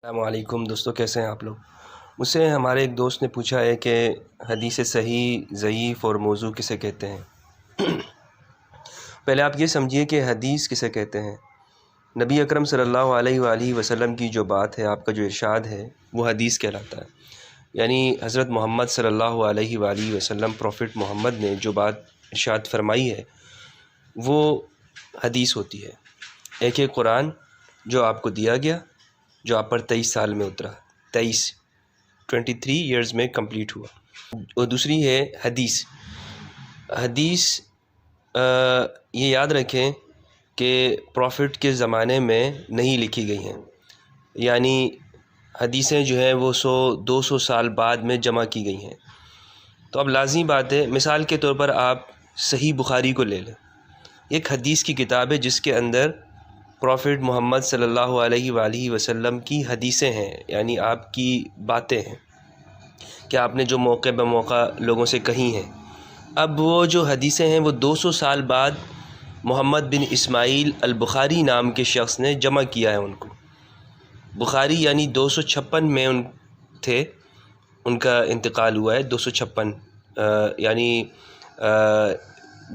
السلام علیکم دوستو، کیسے ہیں آپ لوگ؟ مجھ سے ہمارے ایک دوست نے پوچھا ہے کہ حدیث صحیح، ضعیف اور موضوع کسے کہتے ہیں؟ پہلے آپ یہ سمجھیے کہ حدیث کسے کہتے ہیں۔ نبی اکرم صلی اللہ علیہ وآلہ وسلم کی جو بات ہے، آپ کا جو ارشاد ہے، وہ حدیث کہلاتا ہے۔ یعنی حضرت محمد صلی اللہ علیہ وآلہ وسلم، پروفٹ محمد نے جو بات ارشاد فرمائی ہے، وہ حدیث ہوتی ہے۔ ایک ہے قرآن جو آپ کو دیا گیا، جو آپ پر 23 سال میں اترا، 23 ایئرز میں کمپلیٹ ہوا، اور دوسری ہے حدیث۔ حدیث یہ یاد رکھیں کہ پروفٹ کے زمانے میں نہیں لکھی گئی ہیں، یعنی حدیثیں جو ہیں وہ 100-200 سال بعد میں جمع کی گئی ہیں۔ تو اب لازمی بات ہے، مثال کے طور پر آپ صحیح بخاری کو لے لیں، ایک حدیث کی کتاب ہے جس کے اندر پروفٹ محمد صلی اللہ علیہ وآلہ وسلم کی حدیثیں ہیں، یعنی آپ کی باتیں ہیں کہ آپ نے جو موقع بہ موقع لوگوں سے کہی ہیں۔ اب وہ جو حدیثیں ہیں وہ 200 سال بعد محمد بن اسماعیل البخاری نام کے شخص نے جمع کیا ہے ان کو۔ بخاری یعنی 256 میں تھے، ان کا انتقال ہوا ہے 256، یعنی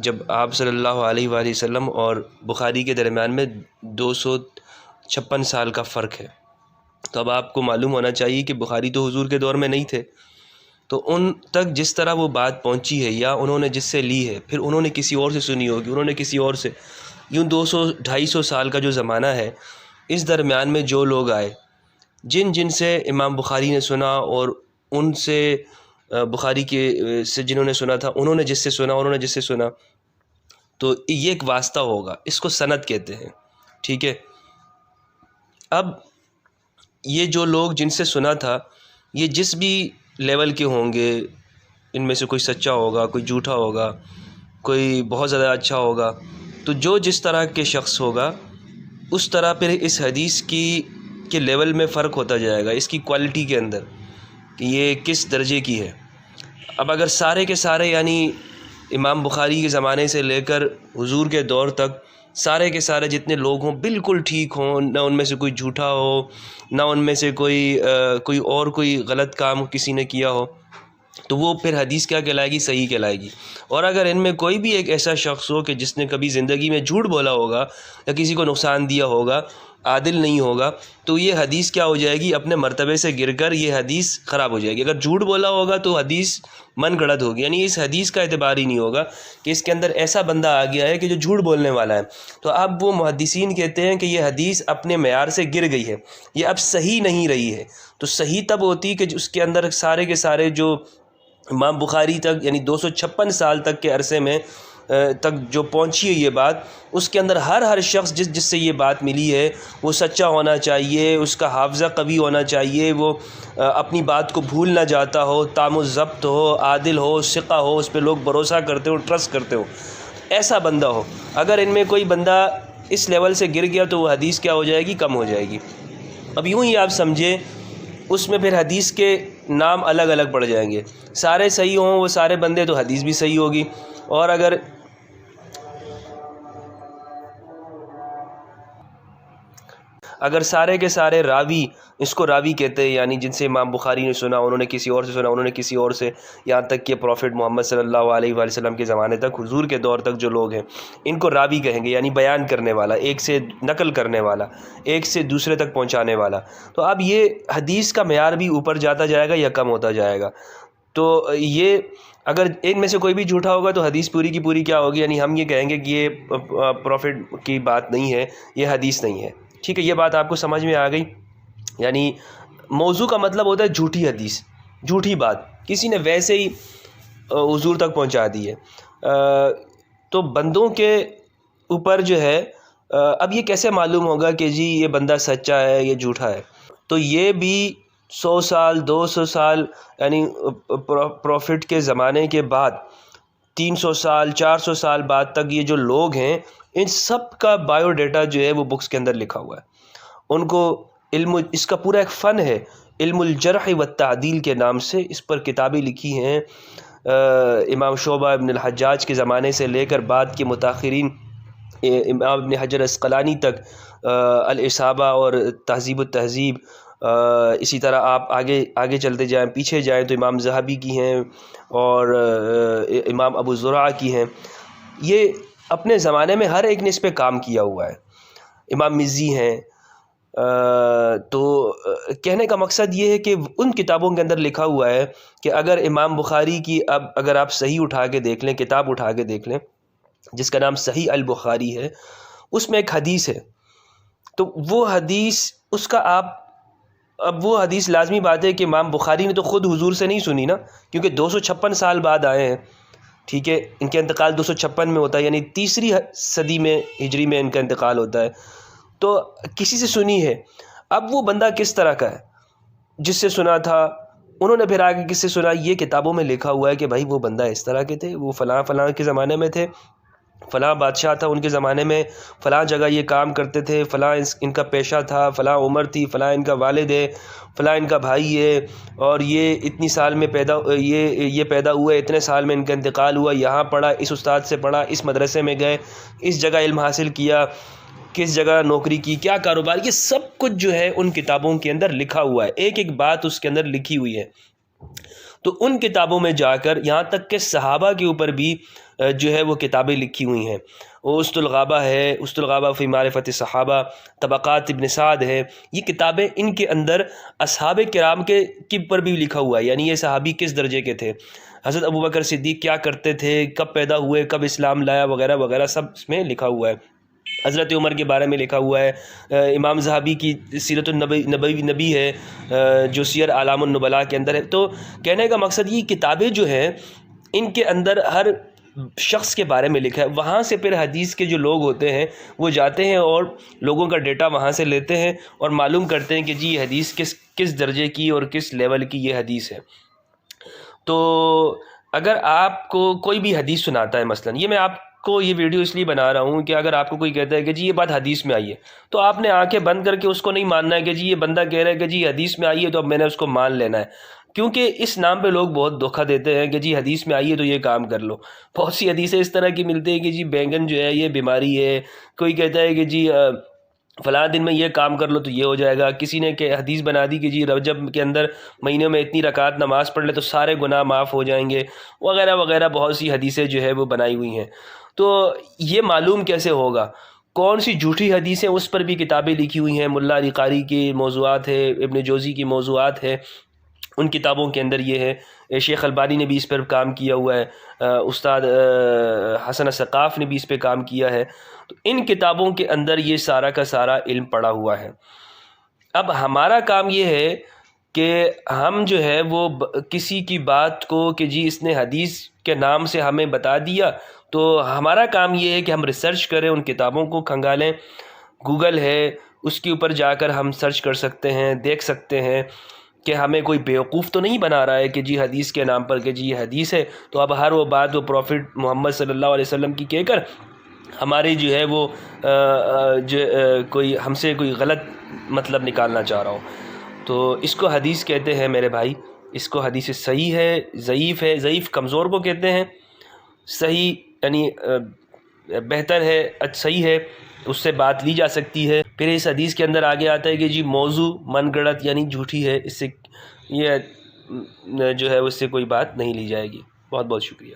جب آپ صلی اللہ علیہ وآلہ وسلم اور بخاری کے درمیان میں 256 سال کا فرق ہے۔ تو اب آپ کو معلوم ہونا چاہیے کہ بخاری تو حضور کے دور میں نہیں تھے، تو ان تک جس طرح وہ بات پہنچی ہے، یا انہوں نے جس سے لی ہے، پھر انہوں نے کسی اور سے سنی ہوگی، انہوں نے کسی اور سے، یوں 200-250 سال کا جو زمانہ ہے، اس درمیان میں جو لوگ آئے، جن سے امام بخاری نے سنا، اور ان سے بخاری کے سے جنہوں نے سنا تھا، انہوں نے جس سے سنا، انہوں نے جس سے سنا، تو یہ ایک واسطہ ہوگا، اس کو سند کہتے ہیں، ٹھیک ہے۔ اب یہ جو لوگ جن سے سنا تھا، یہ جس بھی لیول کے ہوں گے، ان میں سے کوئی سچا ہوگا، کوئی جھوٹا ہوگا، کوئی بہت زیادہ اچھا ہوگا، تو جو جس طرح کے شخص ہوگا، اس طرح پھر اس حدیث کے لیول میں فرق ہوتا جائے گا، اس کی کوالٹی کے اندر، کہ یہ کس درجے کی ہے۔ اب اگر سارے کے سارے، یعنی امام بخاری کے زمانے سے لے کر حضور کے دور تک سارے کے سارے جتنے لوگ ہوں بالکل ٹھیک ہوں، نہ ان میں سے کوئی جھوٹا ہو، نہ ان میں سے کوئی غلط کام کسی نے کیا ہو، تو وہ پھر حدیث کیا کہلائے گی؟ صحیح کہلائے گی۔ اور اگر ان میں کوئی بھی ایک ایسا شخص ہو کہ جس نے کبھی زندگی میں جھوٹ بولا ہوگا، یا کسی کو نقصان دیا ہوگا، عادل نہیں ہوگا، تو یہ حدیث کیا ہو جائے گی؟ اپنے مرتبے سے گر کر یہ حدیث خراب ہو جائے گی۔ اگر جھوٹ بولا ہوگا تو حدیث من گڑت ہوگی، یعنی اس حدیث کا اعتبار ہی نہیں ہوگا کہ اس کے اندر ایسا بندہ آ گیا ہے کہ جو جھوٹ بولنے والا ہے۔ تو اب وہ محدثین کہتے ہیں کہ یہ حدیث اپنے معیار سے گر گئی ہے، یہ اب صحیح نہیں رہی ہے۔ تو صحیح تب ہوتی کہ اس کے اندر سارے کے سارے جو امام بخاری تک، یعنی 256 سال تک کے عرصے میں تک جو پہنچی ہے یہ بات، اس کے اندر ہر شخص جس سے یہ بات ملی ہے، وہ سچا ہونا چاہیے، اس کا حافظہ قوی ہونا چاہیے، وہ اپنی بات کو بھول نہ جاتا ہو، تام و ضبط ہو، عادل ہو، ثقہ ہو، اس پہ لوگ بھروسہ کرتے ہو، ٹرسٹ کرتے ہو، ایسا بندہ ہو۔ اگر ان میں کوئی بندہ اس لیول سے گر گیا تو وہ حدیث کیا ہو جائے گی؟ کم ہو جائے گی۔ اب یوں ہی آپ سمجھیں، اس میں پھر حدیث کے نام الگ الگ پڑ جائیں گے، سارے صحیح ہوں وہ سارے بندے تو حدیث بھی صحیح ہوگی، اور اگر سارے کے سارے راوی، اس کو راوی کہتے ہیں، یعنی جن سے امام بخاری نے سنا، انہوں نے کسی اور سے سنا، انہوں نے کسی اور سے، یہاں تک کہ پروفٹ محمد صلی اللہ علیہ وآلہ وسلم کے زمانے تک، حضور کے دور تک جو لوگ ہیں، ان کو راوی کہیں گے، یعنی بیان کرنے والا، ایک سے نقل کرنے والا، ایک سے دوسرے تک پہنچانے والا۔ تو اب یہ حدیث کا معیار بھی اوپر جاتا جائے گا یا کم ہوتا جائے گا؟ تو یہ اگر ان میں سے کوئی بھی جھوٹا ہوگا تو حدیث پوری کی پوری کیا ہوگی؟ یعنی ہم یہ کہیں گے کہ یہ پروفٹ کی بات نہیں ہے، یہ حدیث نہیں ہے، ٹھیک ہے۔ یہ بات آپ کو سمجھ میں آ گئی؟ یعنی موضوع کا مطلب ہوتا ہے جھوٹی حدیث، جھوٹی بات کسی نے ویسے ہی حضور تک پہنچا دی ہے۔ تو بندوں کے اوپر جو ہے، اب یہ کیسے معلوم ہوگا کہ جی یہ بندہ سچا ہے، یہ جھوٹا ہے؟ تو یہ بھی 100 سال 200 سال، یعنی پروفٹ کے زمانے کے بعد 300 سال 400 سال بعد تک یہ جو لوگ ہیں، ان سب کا بایو ڈیٹا جو ہے وہ بکس کے اندر لکھا ہوا ہے۔ ان کو علم، اس کا پورا ایک فن ہے، علم الجرح والتعدیل کے نام سے اس پر کتابیں لکھی ہیں۔ امام شعبہ ابن الحجاج کے زمانے سے لے کر بعد کے متاخرین، امام ابن حجر عسقلانی تک، الاصابہ اور تہذیب التہذیب اسی طرح آپ آگے چلتے جائیں، پیچھے جائیں تو امام ذہبی کی ہیں اور امام ابو زرع کی ہیں. یہ اپنے زمانے میں ہر ایک نے اس پہ کام کیا ہوا ہے. امام مزی ہیں. تو کہنے کا مقصد یہ ہے کہ ان کتابوں کے اندر لکھا ہوا ہے کہ اگر امام بخاری کی اگر آپ صحیح اٹھا کے دیکھ لیں، کتاب اٹھا کے دیکھ لیں جس کا نام صحیح البخاری ہے، اس میں ایک حدیث ہے. تو وہ حدیث اس کا اب وہ حدیث لازمی بات ہے کہ امام بخاری نے تو خود حضور سے نہیں سنی نا، کیونکہ 256 سال بعد آئے ہیں. ٹھیک ہے، ان کا انتقال 256 میں ہوتا ہے، یعنی تیسری صدی میں ہجری میں ان کا انتقال ہوتا ہے. تو کسی سے سنی ہے. اب وہ بندہ کس طرح کا ہے جس سے سنا تھا، انہوں نے پھر آگے کس سے سنا، یہ کتابوں میں لکھا ہوا ہے کہ بھائی وہ بندہ اس طرح کے تھے، وہ فلاں فلاں کے زمانے میں تھے، فلاں بادشاہ تھا ان کے زمانے میں، فلاں جگہ یہ کام کرتے تھے، فلاں ان کا پیشہ تھا، فلاں عمر تھی، فلاں ان کا والد ہے، فلاں ان کا بھائی ہے، اور یہ اتنی سال میں یہ پیدا ہوئے، اتنے سال میں ان کا انتقال ہوا، یہاں پڑھا، اس استاد سے پڑھا، اس مدرسے میں گئے، اس جگہ علم حاصل کیا، کس جگہ نوکری کی، کیا کاروبار، یہ سب کچھ جو ہے ان کتابوں کے اندر لکھا ہوا ہے. ایک ایک بات اس کے اندر لکھی ہوئی ہے. تو ان کتابوں میں جا کر یہاں تک کہ صحابہ کے اوپر بھی جو ہے وہ کتابیں لکھی ہوئی ہیں. وسط الغابہ ہے، وسط الغابہ فی معرفت صحابہ، طبقات ابن سعد ہے. یہ کتابیں ان کے اندر اصحاب کرام کے پر بھی لکھا ہوا ہے، یعنی یہ صحابی کس درجے کے تھے، حضرت ابوبکر صدیق کیا کرتے تھے، کب پیدا ہوئے، کب اسلام لایا، وغیرہ وغیرہ سب اس میں لکھا ہوا ہے. حضرت عمر کے بارے میں لکھا ہوا ہے. امام ذہبی کی سیرت النبی ہے جو سیر اعلام النبلاء کے اندر ہے. تو کہنے کا مقصد یہ کتابیں جو ہیں ان کے اندر ہر شخص کے بارے میں لکھا ہے. وہاں سے پھر حدیث کے جو لوگ ہوتے ہیں وہ جاتے ہیں اور لوگوں کا ڈیٹا وہاں سے لیتے ہیں اور معلوم کرتے ہیں کہ جی یہ حدیث کس درجے کی اور کس لیول کی یہ حدیث ہے. تو اگر آپ کو کوئی بھی حدیث سناتا ہے، مثلا یہ میں آپ کو یہ ویڈیو اس لیے بنا رہا ہوں کہ اگر آپ کو کوئی کہتا ہے کہ جی یہ بات حدیث میں آئی ہے، تو آپ نے آنکھیں بند کر کے اس کو نہیں ماننا ہے کہ جی یہ بندہ کہہ رہا ہے کہ جی یہ حدیث میں آئی ہے تو اب میں نے اس کو مان لینا ہے. کیونکہ اس نام پہ لوگ بہت دھوکہ دیتے ہیں کہ جی حدیث میں آئی ہے تو یہ کام کر لو. بہت سی حدیثیں اس طرح کی ملتی ہیں کہ جی بینگن جو ہے یہ بیماری ہے، کوئی کہتا ہے کہ جی فلاں دن میں یہ کام کر لو تو یہ ہو جائے گا، کسی نے کہ حدیث بنا دی کہ جی رجب کے اندر مہینے میں اتنی رکعت نماز پڑھ لے تو سارے گناہ معاف ہو جائیں گے، وغیرہ وغیرہ. بہت سی حدیثیں جو ہے وہ بنائی ہوئی ہیں. تو یہ معلوم کیسے ہوگا کون سی جھوٹی حدیثیں؟ اس پر بھی کتابیں لکھی ہوئی ہیں. ملا علی قاری کی موضوعات ہے، ابن جوزی کی موضوعات ہے، ان کتابوں کے اندر یہ ہے. شیخ البانی نے بھی اس پر کام کیا ہوا ہے، استاد حسن ثقاف نے بھی اس پہ کام کیا ہے. تو ان کتابوں کے اندر یہ سارا کا سارا علم پڑا ہوا ہے. اب ہمارا کام یہ ہے کہ ہم جو ہے وہ کسی کی بات کو کہ جی اس نے حدیث کے نام سے ہمیں بتا دیا، تو ہمارا کام یہ ہے کہ ہم ریسرچ کریں، ان کتابوں کو کھنگالیں. گوگل ہے، اس کے اوپر جا کر ہم سرچ کر سکتے ہیں، دیکھ سکتے ہیں کہ ہمیں کوئی بیوقوف تو نہیں بنا رہا ہے کہ جی حدیث کے نام پر کہ جی یہ حدیث ہے تو اب ہر وہ بات وہ پروفٹ محمد صلی اللہ علیہ وسلم کی کہہ کر ہماری جو ہے وہ کوئی ہم سے کوئی غلط مطلب نکالنا چاہ رہا ہو. تو اس کو حدیث کہتے ہیں میرے بھائی. اس کو حدیث صحیح ہے، ضعیف ہے. ضعیف کمزور کو کہتے ہیں، صحیح یعنی بہتر ہے، صحیح ہے، اس سے بات لی جا سکتی ہے. پھر اس حدیث کے اندر آگے آتا ہے کہ جی موضوع من گڑت یعنی جھوٹی ہے، اس سے یہ جو ہے اس سے کوئی بات نہیں لی جائے گی. بہت بہت شکریہ.